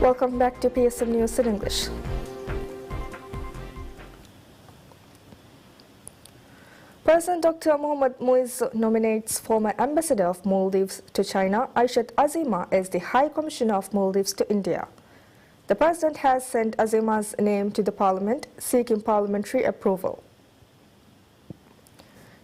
Welcome back to PSMNEWS in English. President Dr. Mohammad Muizz nominates former ambassador of Maldives to China, Aishat Azima, as the High Commissioner of Maldives to India. The President has sent Azima's name to the Parliament, seeking parliamentary approval.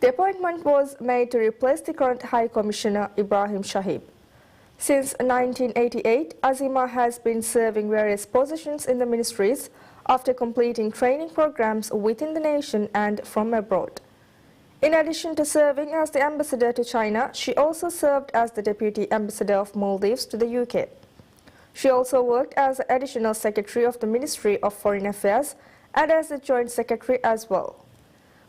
The appointment was made to replace the current High Commissioner, Ibrahim Shahib. Since 1988, Azima has been serving various positions in the ministries after completing training programs within the nation and from abroad. In addition to serving as the ambassador to China, she also served as the deputy ambassador of Maldives to the UK. She also worked as the additional secretary of the Ministry of Foreign Affairs and as the joint secretary as well.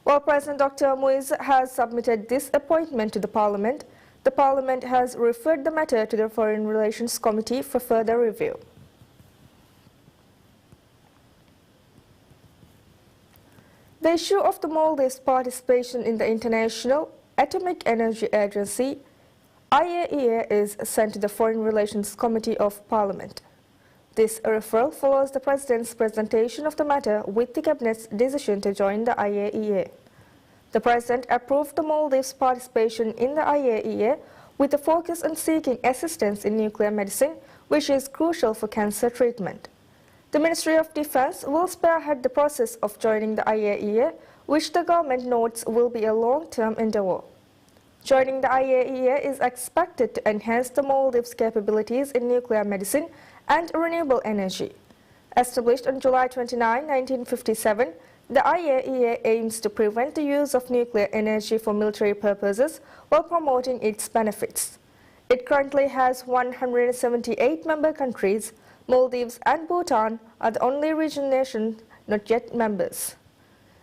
While President Dr. Muizz has submitted this appointment to the Parliament, the Parliament has referred the matter to the Foreign Relations Committee for further review. The issue of the Maldives' participation in the International Atomic Energy Agency, IAEA, is sent to the Foreign Relations Committee of Parliament. This referral follows the President's presentation of the matter with the Cabinet's decision to join the IAEA. The President approved the Maldives' participation in the IAEA with a focus on seeking assistance in nuclear medicine, which is crucial for cancer treatment. The Ministry of Defense will spearhead the process of joining the IAEA, which the government notes will be a long-term endeavor. Joining the IAEA is expected to enhance the Maldives' capabilities in nuclear medicine and renewable energy. Established on July 29, 1957, the IAEA aims to prevent the use of nuclear energy for military purposes while promoting its benefits. It currently has 178 member countries. Maldives and Bhutan are the only regional nations not yet members.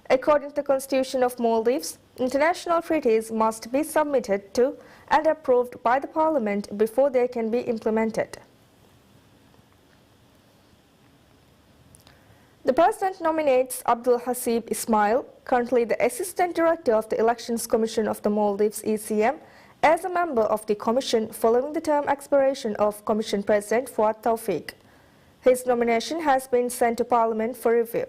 According to the Constitution of Maldives, international treaties must be submitted to and approved by the Parliament before they can be implemented. The President nominates Abdul Hasib Ismail, currently the Assistant Director of the Elections Commission of the Maldives ECM, as a member of the Commission following the term expiration of Commission President Fuad Tawfiq. His nomination has been sent to Parliament for review.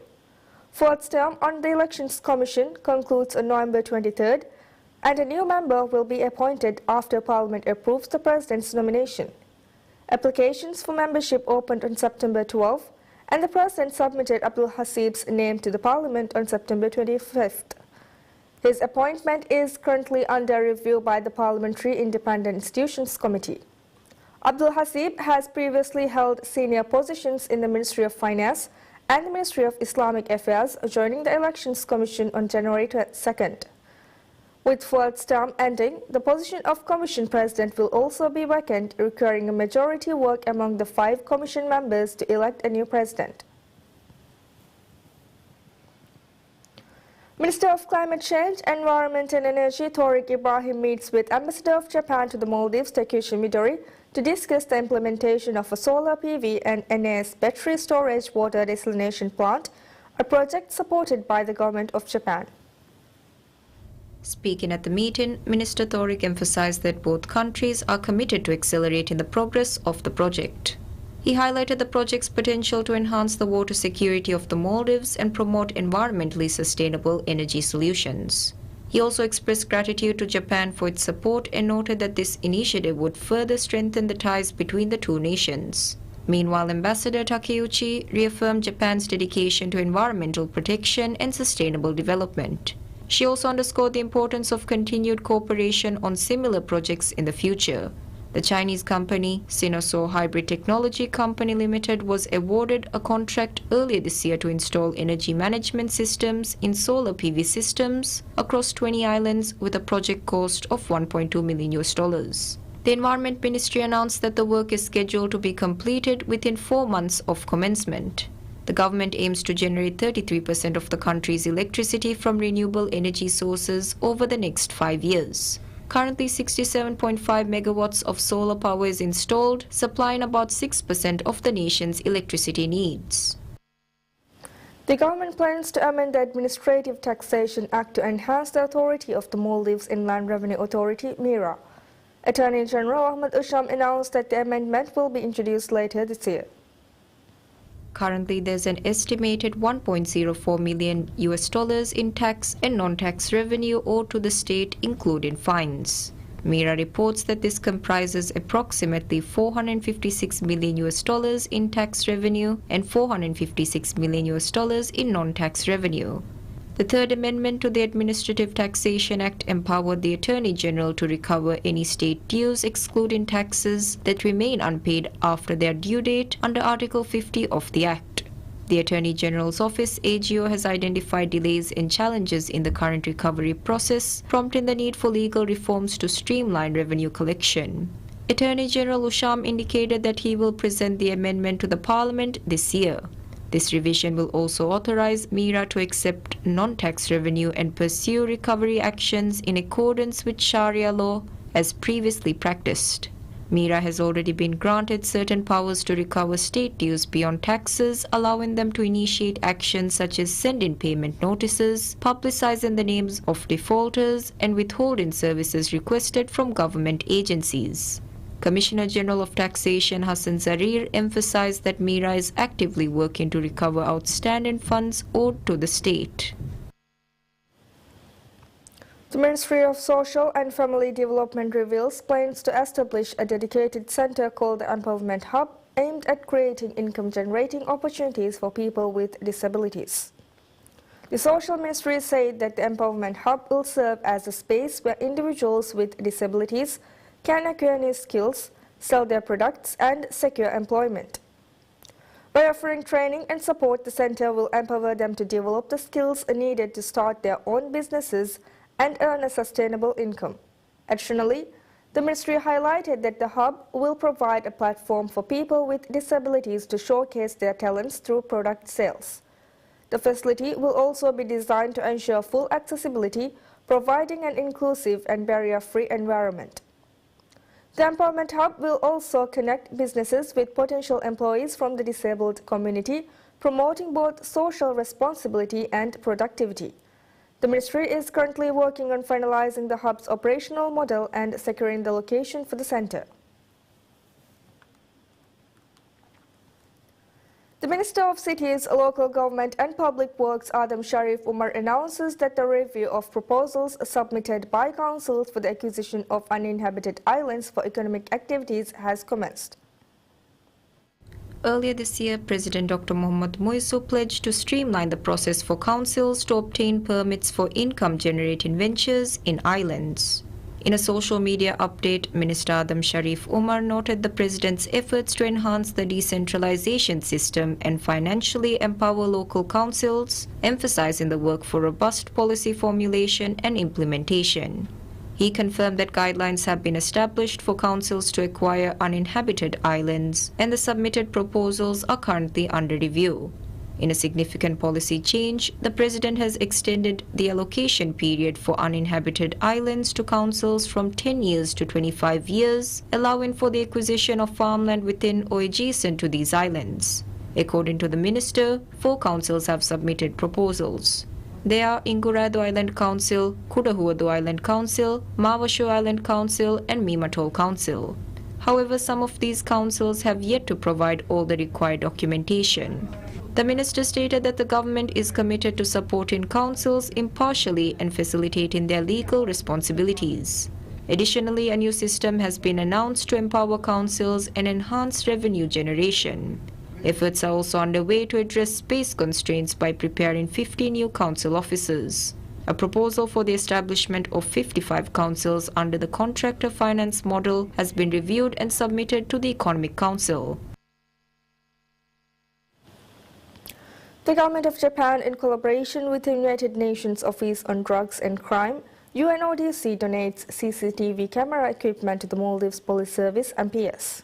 Fuad's term on the Elections Commission concludes on November 23rd, and a new member will be appointed after Parliament approves the President's nomination. Applications for membership opened on September 12th, and the President submitted Abdul Hasib's name to the Parliament on September 25th. His appointment is currently under review by the Parliamentary Independent Institutions Committee. Abdul Hasib has previously held senior positions in the Ministry of Finance and the Ministry of Islamic Affairs, joining the Elections Commission on January 2nd. With Fuad's term ending, the position of Commission President will also be vacant, requiring a majority vote among the 5 Commission members to elect a new President. Minister of Climate Change, Environment and Energy Tariq Ibrahim meets with Ambassador of Japan to the Maldives, Takeshi Midori, to discuss the implementation of a solar PV and NAS battery storage water desalination plant, a project supported by the Government of Japan. Speaking at the meeting, Minister Tariq emphasized that both countries are committed to accelerating the progress of the project. He highlighted the project's potential to enhance the water security of the Maldives and promote environmentally sustainable energy solutions. He also expressed gratitude to Japan for its support and noted that this initiative would further strengthen the ties between the two nations. Meanwhile, Ambassador Takeuchi reaffirmed Japan's dedication to environmental protection and sustainable development. She also underscored the importance of continued cooperation on similar projects in the future. The Chinese company, Sinoso Hybrid Technology Company Limited, was awarded a contract earlier this year to install energy management systems in solar PV systems across 20 islands with a project cost of $1.2 million. The Environment Ministry announced that the work is scheduled to be completed within 4 months of commencement. The government aims to generate 33% of the country's electricity from renewable energy sources over the next 5 years. Currently, 67.5 megawatts of solar power is installed, supplying about 6% of the nation's electricity needs. The government plans to amend the Administrative Taxation Act to enhance the authority of the Maldives Inland Revenue Authority, MIRA. Attorney General Ahmad Usham announced that the amendment will be introduced later this year. Currently, there's an estimated $1.04 million in tax and non-tax revenue owed to the state, including fines. Mira reports that this comprises approximately $456 million in tax revenue and $456 million in non-tax revenue. The Third Amendment to the Administrative Taxation Act empowered the Attorney General to recover any state dues excluding taxes that remain unpaid after their due date under Article 50 of the Act. The Attorney General's Office, AGO, has identified delays and challenges in the current recovery process, prompting the need for legal reforms to streamline revenue collection. Attorney General Usham indicated that he will present the amendment to the Parliament this year. This revision will also authorize Mira to accept non-tax revenue and pursue recovery actions in accordance with Sharia law as previously practiced. Mira has already been granted certain powers to recover state dues beyond taxes, allowing them to initiate actions such as sending payment notices, publicizing the names of defaulters, and withholding services requested from government agencies. Commissioner General of Taxation Hassan Zarir emphasized that Mira is actively working to recover outstanding funds owed to the state. The Ministry of Social and Family Development reveals plans to establish a dedicated center called the Empowerment Hub, aimed at creating income-generating opportunities for people with disabilities. The Social Ministry said that the Empowerment Hub will serve as a space where individuals with disabilities can acquire new skills, sell their products, and secure employment. By offering training and support, the center will empower them to develop the skills needed to start their own businesses and earn a sustainable income. Additionally, the ministry highlighted that the hub will provide a platform for people with disabilities to showcase their talents through product sales. The facility will also be designed to ensure full accessibility, providing an inclusive and barrier-free environment. The Empowerment Hub will also connect businesses with potential employees from the disabled community, promoting both social responsibility and productivity. The ministry is currently working on finalizing the hub's operational model and securing the location for the center. The Minister of Cities, Local Government and Public Works, Adam Sharif Umar, announces that the review of proposals submitted by councils for the acquisition of uninhabited islands for economic activities has commenced. Earlier this year, President Dr. Mohammad Muizu pledged to streamline the process for councils to obtain permits for income-generating ventures in islands. In a social media update, Minister Adam Sharif Umar noted the President's efforts to enhance the decentralization system and financially empower local councils, emphasizing the work for robust policy formulation and implementation. He confirmed that guidelines have been established for councils to acquire uninhabited islands, and the submitted proposals are currently under review. In a significant policy change, the President has extended the allocation period for uninhabited islands to councils from 10 years to 25 years, allowing for the acquisition of farmland within or adjacent to these islands. According to the Minister, 4 councils have submitted proposals. They are Ingurado Island Council, Kudahuadu Island Council, Mawashu Island Council, and Mimatol Council. However, some of these councils have yet to provide all the required documentation. The minister stated that the government is committed to supporting councils impartially and facilitating their legal responsibilities. Additionally, a new system has been announced to empower councils and enhance revenue generation. Efforts are also underway to address space constraints by preparing 50 new council offices. A proposal for the establishment of 55 councils under the contractor finance model has been reviewed and submitted to the Economic Council. The Government of Japan, in collaboration with the United Nations Office on Drugs and Crime, UNODC, donates CCTV camera equipment to the Maldives Police Service MPS.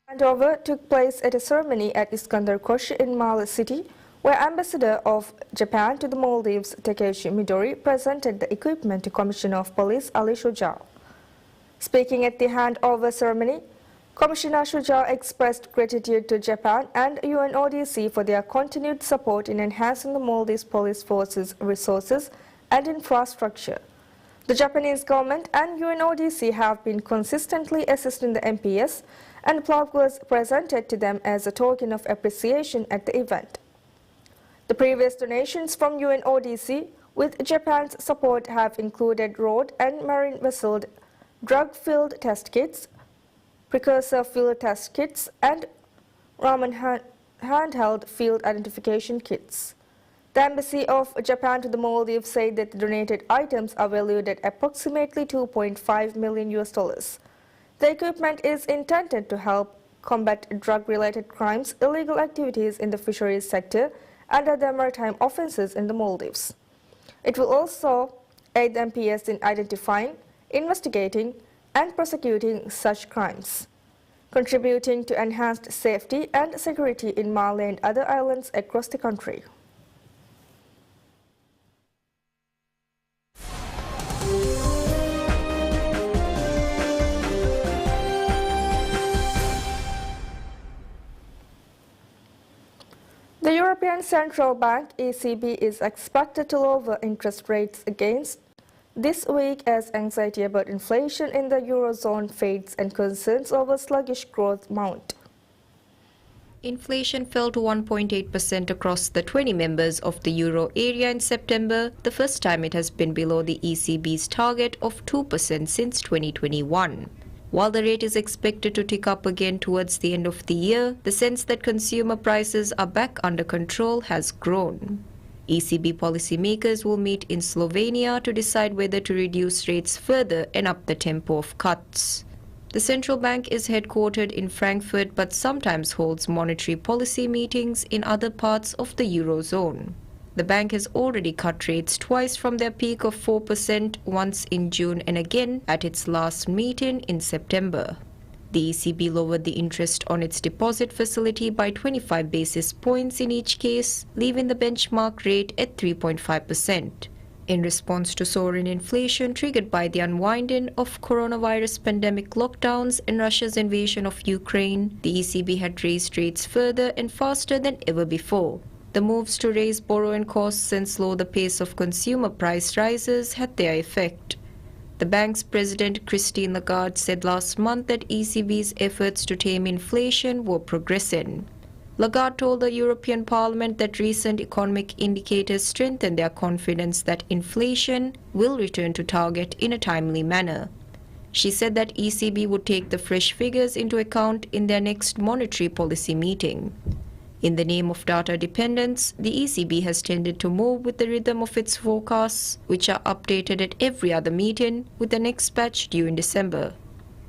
Handover took place at a ceremony at Iskandar Kosh in Male City, where Ambassador of Japan to the Maldives, Takeshi Midori, presented the equipment to Commissioner of Police Ali Shuja. Speaking at the handover ceremony, Commissioner Shuja expressed gratitude to Japan and UNODC for their continued support in enhancing the Maldives Police Force's resources and infrastructure. The Japanese government and UNODC have been consistently assisting the MPS, and the plaque was presented to them as a token of appreciation at the event. The previous donations from UNODC with Japan's support have included road and marine vessel drug-filled test kits, precursor field test kits, and ramen handheld field identification kits. The Embassy of Japan to the Maldives said that the donated items are valued at approximately $2.5 million. The equipment is intended to help combat drug-related crimes, illegal activities in the fisheries sector, and other maritime offences in the Maldives. It will also aid the MPS in identifying, investigating, and prosecuting such crimes, contributing to enhanced safety and security in Malé and other islands across the country. The European Central Bank (ECB) is expected to lower interest rates again this week as anxiety about inflation in the Eurozone fades and concerns over sluggish growth mount. Inflation fell to 1.8% across the 20 members of the euro area in September, the first time it has been below the ECB's target of 2% since 2021. While the rate is expected to tick up again towards the end of the year, the sense that consumer prices are back under control has grown. ECB policymakers will meet in Slovenia to decide whether to reduce rates further and up the tempo of cuts. The central bank is headquartered in Frankfurt but sometimes holds monetary policy meetings in other parts of the Eurozone. The bank has already cut rates twice from their peak of 4%, once in June and again at its last meeting in September. The ECB lowered the interest on its deposit facility by 25 basis points in each case, leaving the benchmark rate at 3.5%. In response to soaring inflation triggered by the unwinding of coronavirus pandemic lockdowns and Russia's invasion of Ukraine, the ECB had raised rates further and faster than ever before. The moves to raise borrowing costs and slow the pace of consumer price rises had their effect. The bank's president Christine Lagarde said last month that ECB's efforts to tame inflation were progressing. Lagarde told the European Parliament that recent economic indicators strengthen their confidence that inflation will return to target in a timely manner. She said that ECB would take the fresh figures into account in their next monetary policy meeting. In the name of data dependence, the ECB has tended to move with the rhythm of its forecasts, which are updated at every other meeting, with the next batch due in December.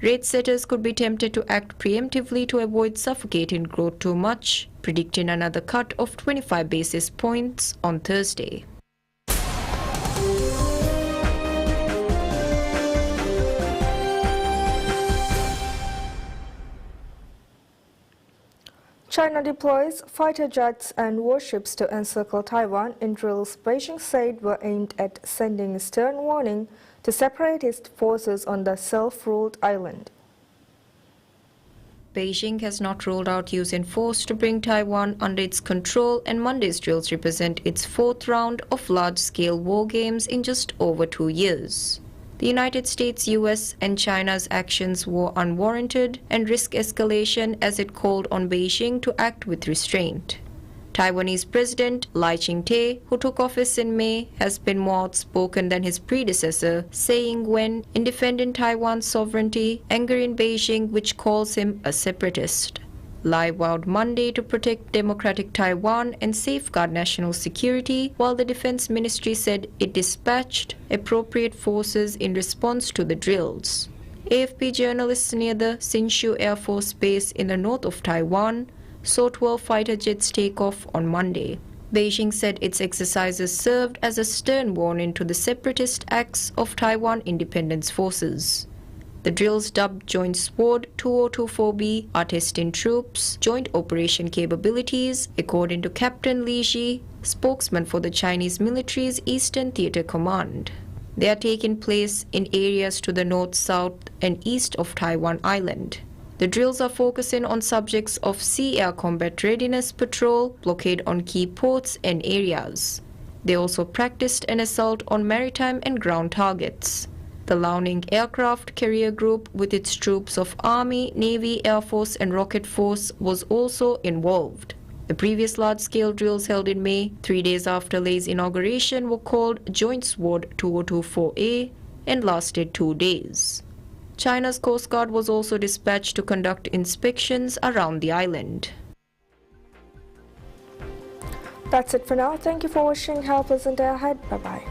Rate setters could be tempted to act preemptively to avoid suffocating growth too much, predicting another cut of 25 basis points on Thursday. China deploys fighter jets and warships to encircle Taiwan in drills Beijing said were aimed at sending a stern warning to separatist forces on the self-ruled island. Beijing has not ruled out using force to bring Taiwan under its control, and Monday's drills represent its fourth round of large-scale war games in just over 2 years. The United States, US, and China's actions were unwarranted and risk escalation as it called on Beijing to act with restraint. Taiwanese President Lai Ching-te, who took office in May, has been more outspoken than his predecessor, saying when, in defending Taiwan's sovereignty, angering Beijing, which calls him a separatist. Lai vowed Monday to protect democratic Taiwan and safeguard national security, while the Defense Ministry said it dispatched appropriate forces in response to the drills. AFP journalists near the Hsinchu Air Force Base in the north of Taiwan saw 12 fighter jets take off on Monday. Beijing said its exercises served as a stern warning to the separatist acts of Taiwan independence forces. The drills, dubbed Joint Sword 2024B, are testing troops' joint operation capabilities, according to Captain Li Ji, spokesman for the Chinese military's Eastern Theater Command. They are taking place in areas to the north, south, and east of Taiwan Island. The drills are focusing on subjects of sea-air combat readiness patrol, blockade on key ports and areas. They also practiced an assault on maritime and ground targets. The Liaoning aircraft carrier group, with its troops of Army, Navy, Air Force and Rocket Force, was also involved. The previous large-scale drills held in May, 3 days after Lay's inauguration, were called Joint Sword 2024A and lasted 2 days. China's Coast Guard was also dispatched to conduct inspections around the island. That's it for now. Thank you for watching. Have a pleasant day ahead. Bye-bye.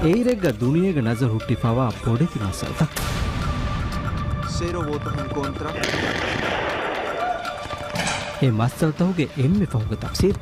ඒරෙග්ග දුනියග නජ ಹುಟ್ಟಿ ಫವಾ ಪೊಡೆತಿ ಮಸಲ್ತ Cero votos en contra. ඒ මස්සල්තවගේ එම්මೆ ෆහුග තෆ්සීರ್